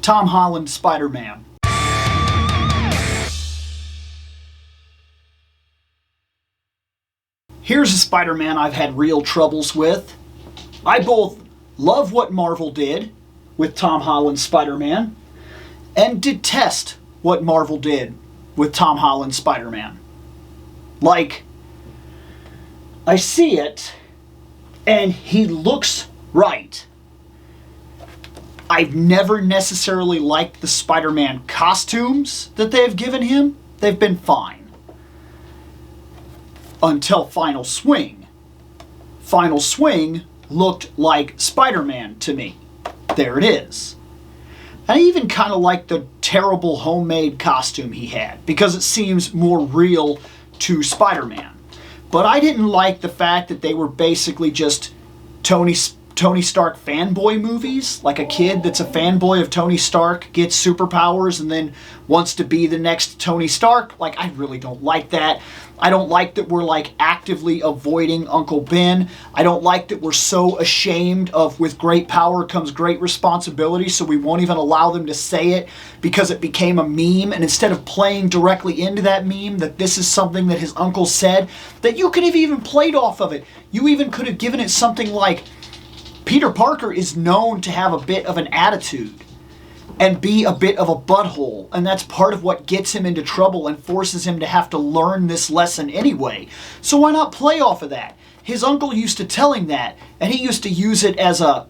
Tom Holland Spider-Man. Here's a Spider-Man I've had real troubles with. I both love what Marvel did with Tom Holland's Spider-Man and detest what Marvel did with Tom Holland's Spider-Man. Like, I see it and he looks right. I've never necessarily liked the Spider-Man costumes that they've given him. They've been fine. Until Final Swing. Final Swing looked like Spider-Man to me. There it is. I even kind of like the terrible homemade costume he had because it seems more real to Spider-Man. But I didn't like the fact that they were basically just Tony Stark fanboy movies. Like a kid that's a fanboy of Tony Stark gets superpowers and then wants to be the next Tony Stark. Like, I really don't like that. I don't like that we're like actively avoiding Uncle Ben. I don't like that we're so ashamed of with great power comes great responsibility, so we won't even allow them to say it because it became a meme. And instead of playing directly into that meme, that this is something that his uncle said, that you could have even played off of it. You even could have given it something like, Peter Parker is known to have a bit of an attitude and be a bit of a butthole, and that's part of what gets him into trouble and forces him to have to learn this lesson anyway. So why not play off of that? His uncle used to tell him that, and he used to use it as a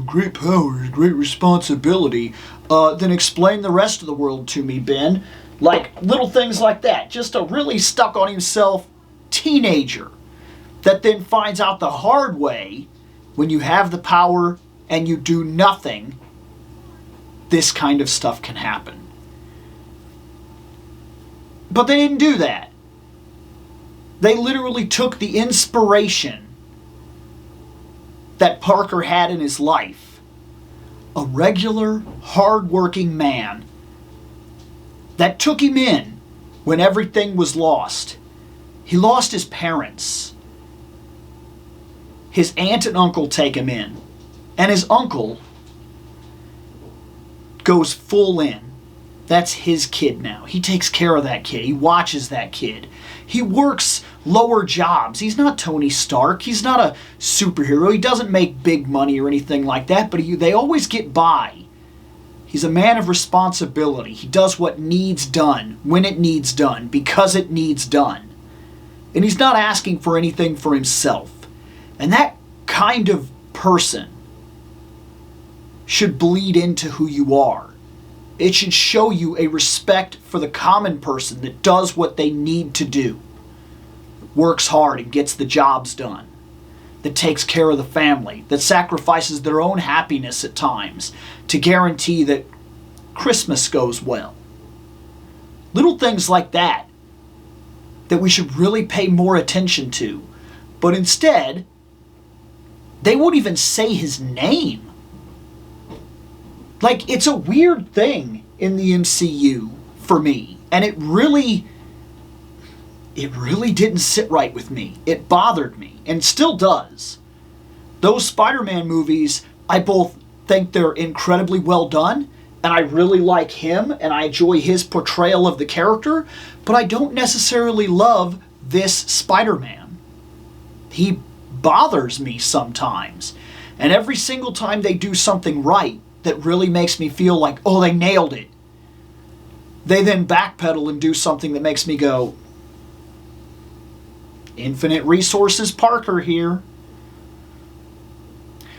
great power, great responsibility. Then explain the rest of the world to me, Ben. Like little things like that. Just a really stuck on himself teenager that then finds out the hard way when you have the power and you do nothing, this kind of stuff can happen. But they didn't do that. They literally took the inspiration that Parker had in his life. A regular, hard-working man that took him in when everything was lost. He lost his parents. His aunt and uncle take him in. And his uncle goes full in. That's his kid now. He takes care of that kid. He watches that kid. He works lower jobs. He's not Tony Stark. He's not a superhero. He doesn't make big money or anything like that, but they always get by. He's a man of responsibility. He does what needs done, when it needs done, because it needs done. And he's not asking for anything for himself. And that kind of person should bleed into who you are. It should show you a respect for the common person that does what they need to do, works hard and gets the jobs done, that takes care of the family, that sacrifices their own happiness at times to guarantee that Christmas goes well. Little things like that we should really pay more attention to. But instead, they won't even say his name. Like, it's a weird thing in the MCU for me. And it really didn't sit right with me. It bothered me, and still does. Those Spider-Man movies, I both think they're incredibly well done, and I really like him, and I enjoy his portrayal of the character, but I don't necessarily love this Spider-Man. He bothers me sometimes. And every single time they do something right that really makes me feel like, oh, they nailed it, they then backpedal and do something that makes me go, infinite resources Parker here.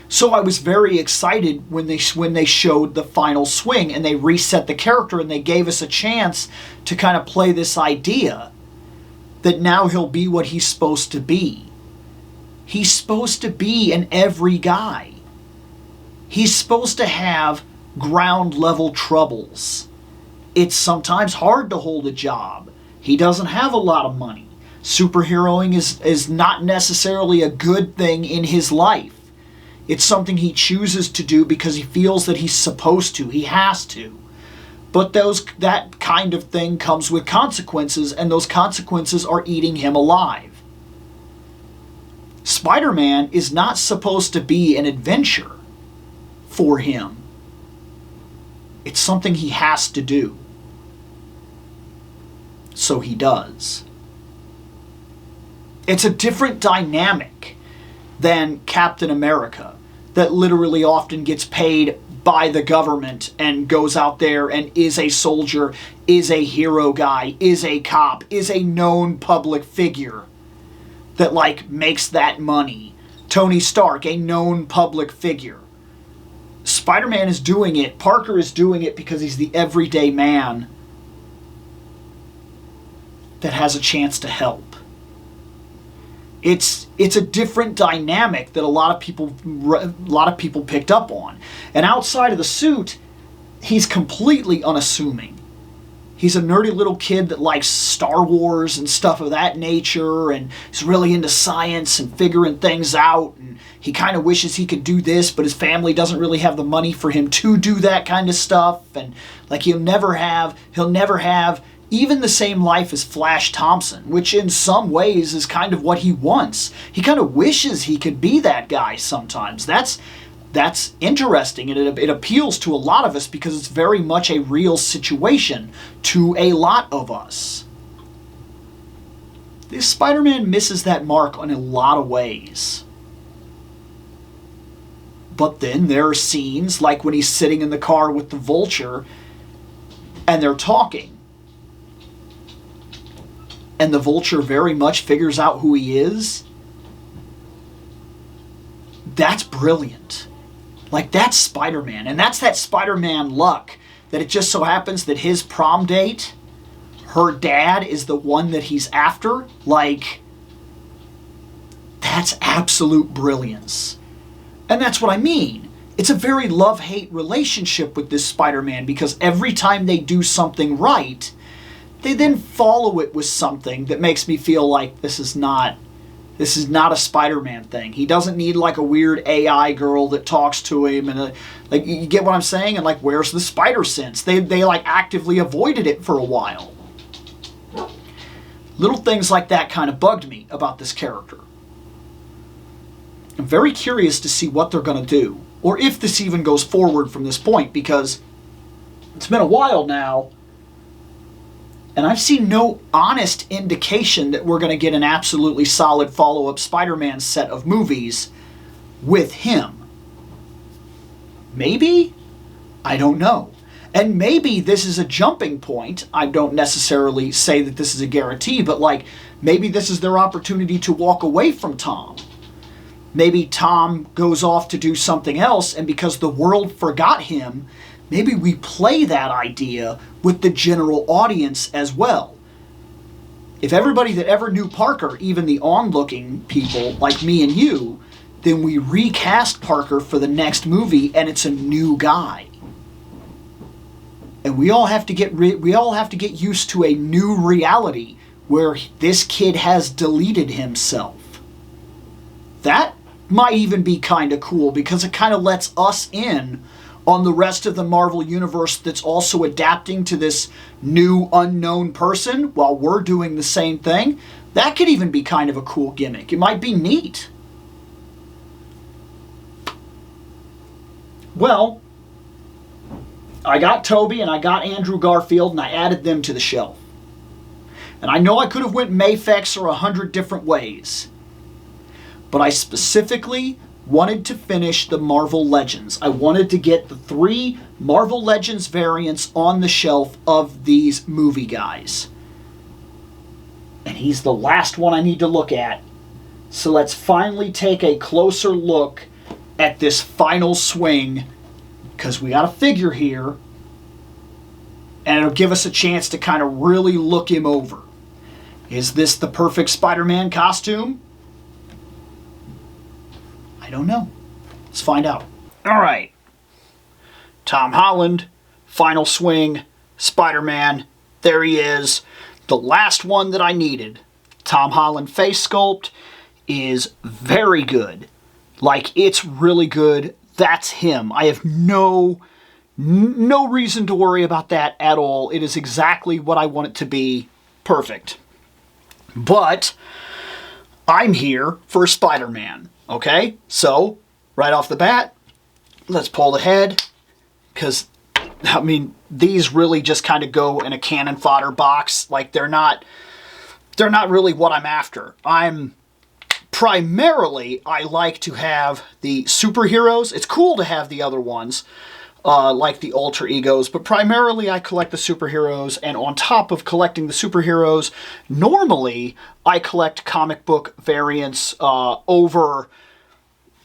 So I was very excited when they showed the Final Swing and they reset the character and they gave us a chance to kind of play this idea that now he'll be what he's supposed to be. He's supposed to be an every guy. He's supposed to have ground level troubles. It's sometimes hard to hold a job. He doesn't have a lot of money. Superheroing is not necessarily a good thing in his life. It's something he chooses to do because he feels that he's supposed to. He has to. But that kind of thing comes with consequences, and those consequences are eating him alive. Spider-Man is not supposed to be an adventure for him. It's something he has to do. So he does. It's a different dynamic than Captain America, that literally often gets paid by the government and goes out there and is a soldier, is a hero guy, is a cop, is a known public figure that, like, makes that money. Tony Stark, a known public figure. Spider-Man is doing it, Parker is doing it because he's the everyday man that has a chance to help. It's a different dynamic that a lot of people picked up on. And outside of the suit, he's completely unassuming. He's a nerdy little kid that likes Star Wars and stuff of that nature, and he's really into science and figuring things out, and he kind of wishes he could do this, but his family doesn't really have the money for him to do that kind of stuff, and like he'll never have even the same life as Flash Thompson, which in some ways is kind of what he wants. He kind of wishes he could be that guy sometimes. That's interesting, and it appeals to a lot of us because it's very much a real situation to a lot of us. This Spider-Man misses that mark in a lot of ways. But then there are scenes like when he's sitting in the car with the Vulture and they're talking. And the Vulture very much figures out who he is. That's brilliant. Like, that's Spider-Man. And that's that Spider-Man luck. That it just so happens that his prom date, her dad, is the one that he's after. Like, that's absolute brilliance. And that's what I mean. It's a very love-hate relationship with this Spider-Man, because every time they do something right, they then follow it with something that makes me feel like this is not a Spider-Man thing. He doesn't need like a weird AI girl that talks to him, and like, you get what I'm saying? And like, where's the spider sense? They like actively avoided it for a while. Little things like that kind of bugged me about this character. I'm very curious to see what they're going to do, or if this even goes forward from this point, because it's been a while now. And I've seen no honest indication that we're going to get an absolutely solid follow-up Spider-Man set of movies with him. Maybe? I don't know. And maybe this is a jumping point. I don't necessarily say that this is a guarantee, but like, maybe this is their opportunity to walk away from Tom. Maybe Tom goes off to do something else, and because the world forgot him, maybe we play that idea with the general audience as well. If everybody that ever knew Parker, even the onlooking people like me and you, then we recast Parker for the next movie and it's a new guy. And we all have to get used to a new reality where this kid has deleted himself. That might even be kind of cool, because it kind of lets us in on the rest of the Marvel Universe that's also adapting to this new unknown person while we're doing the same thing. That could even be kind of a cool gimmick. It might be neat. Well, I got Tobey and I got Andrew Garfield and I added them to the shelf. And I know I could have went Mafex or 100 different ways. But I specifically wanted to finish the Marvel Legends. I wanted to get the 3 Marvel Legends variants on the shelf of these movie guys. And he's the last one I need to look at. So let's finally take a closer look at this final swing, because we got a figure here, and it'll give us a chance to kind of really look him over. Is this the perfect Spider-Man costume? I don't know. Let's find out. All right. Tom Holland, final swing, Spider-Man. There he is. The last one that I needed. Tom Holland face sculpt is very good. Like, it's really good. That's him. I have no reason to worry about that at all. It is exactly what I want it to be. Perfect. But I'm here for Spider-Man. Okay, so right off the bat, let's pull the head, because I mean, these really just kind of go in a cannon fodder box. Like, they're not really what I'm after. Primarily, I like to have the superheroes. It's cool to have the other ones, like the alter egos, but primarily I collect the superheroes, and on top of collecting the superheroes, normally I collect comic book variants over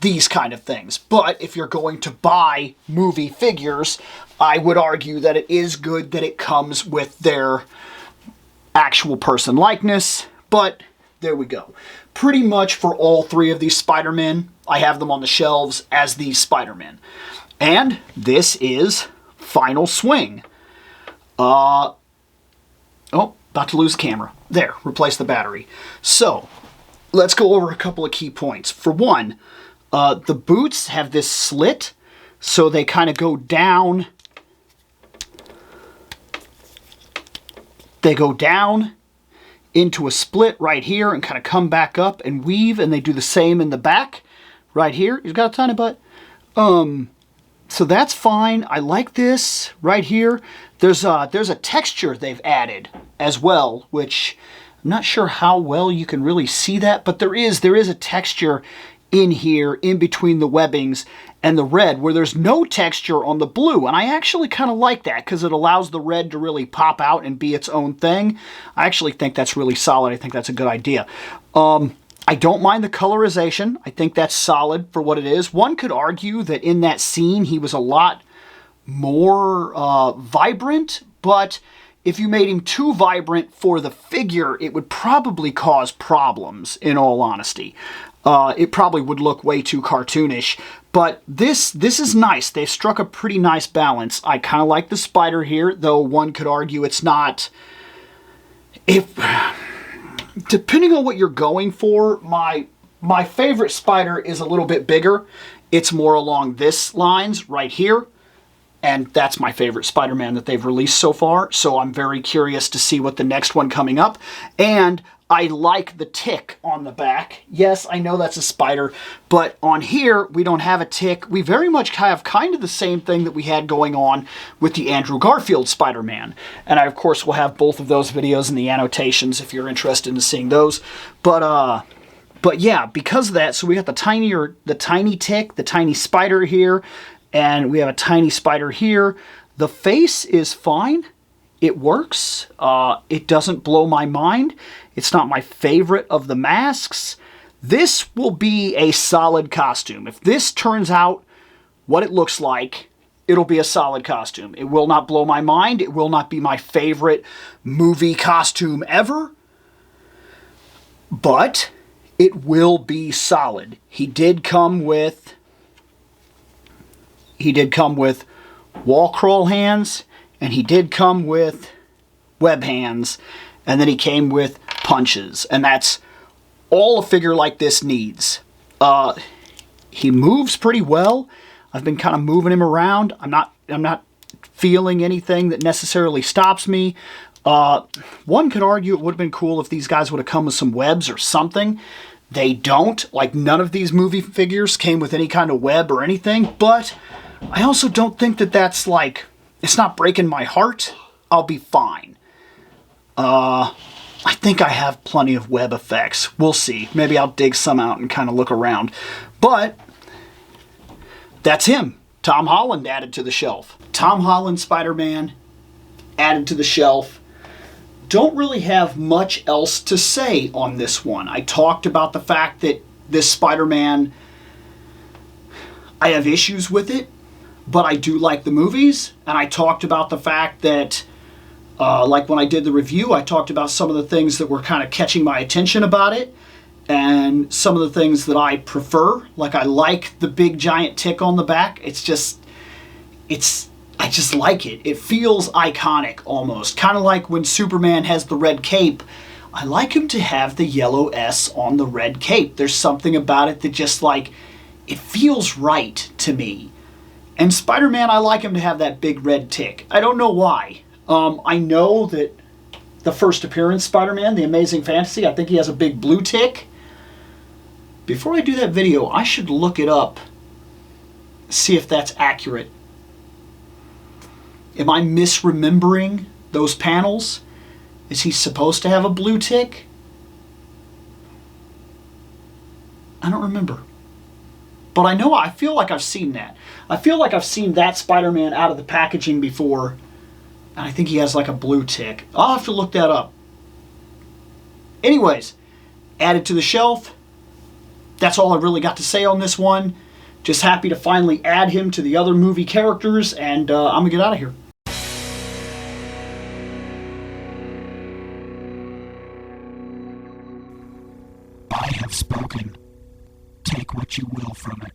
these kind of things. But if you're going to buy movie figures, I would argue that it is good that it comes with their actual person likeness, but there we go. Pretty much for all three of these Spider-Men, I have them on the shelves as these Spider-Men. And this is Final Swing. Oh, about to lose the camera. There, replace the battery. So, let's go over a couple of key points. For one, the boots have this slit, so they kind of go down. They go down into a split right here and kind of come back up and weave, and they do the same in the back right here. He's got a tiny butt. So that's fine. I like this right here. There's a texture they've added as well, which I'm not sure how well you can really see that, but there is a texture in here in between the webbings and the red where there's no texture on the blue, and I actually kind of like that because it allows the red to really pop out and be its own thing. I actually think that's really solid. I think that's a good idea. I don't mind the colorization. I think that's solid for what it is. One could argue that in that scene he was a lot more vibrant, but if you made him too vibrant for the figure, it would probably cause problems, in all honesty. It probably would look way too cartoonish, but this is nice. They've struck a pretty nice balance. I kind of like the spider here, though one could argue it's not... Depending on what you're going for, my favorite spider is a little bit bigger. It's more along this lines right here, and that's my favorite Spider-Man that they've released so far, so I'm very curious to see what the next one coming up. And I like the tick on the back. Yes, I know that's a spider, but on here, we don't have a tick. We very much have kind of the same thing that we had going on with the Andrew Garfield Spider-Man. And I, of course, will have both of those videos in the annotations if you're interested in seeing those. But yeah, because of that, so we got the tiny tick, the tiny spider here, and we have a tiny spider here. The face is fine. It works. It doesn't blow my mind. It's not my favorite of the masks. This will be a solid costume. If this turns out what it looks like, it'll be a solid costume. It will not blow my mind. It will not be my favorite movie costume ever. But it will be solid. He did come with wall crawl hands, and he did come with web hands, and then he came with punches, and that's all a figure like this needs. He moves pretty well. I've been kind of moving him around. I'm not feeling anything that necessarily stops me. One could argue it would have been cool if these guys would have come with some webs or something. They don't. Like, none of these movie figures came with any kind of web or anything, but I also don't think that that's like, it's not breaking my heart. I'll be fine. I think I have plenty of web effects. We'll see. Maybe I'll dig some out and kind of look around. But that's him. Tom Holland added to the shelf. Tom Holland Spider-Man added to the shelf. Don't really have much else to say on this one. I talked about the fact that this Spider-Man, I have issues with it, but I do like the movies. And I talked about the fact that like when I did the review, I talked about some of the things that were kind of catching my attention about it, and some of the things that I prefer. Like, I like the big giant tick on the back. I just like it. It feels iconic almost. Kind of like when Superman has the red cape. I like him to have the yellow S on the red cape. There's something about it that just, like, it feels right to me. And Spider-Man, I like him to have that big red tick. I don't know why. I know that the first appearance Spider-Man, The Amazing Fantasy, I think he has a big blue tick. Before I do that video, I should look it up, see if that's accurate. Am I misremembering those panels? Is he supposed to have a blue tick? I don't remember. But I feel like I've seen that. I feel like I've seen that Spider-Man out of the packaging before. And I think he has like a blue tick. I'll have to look that up. Anyways, added to the shelf. That's all I really got to say on this one. Just happy to finally add him to the other movie characters, and I'm going to get out of here. I have spoken. Take what you will from it.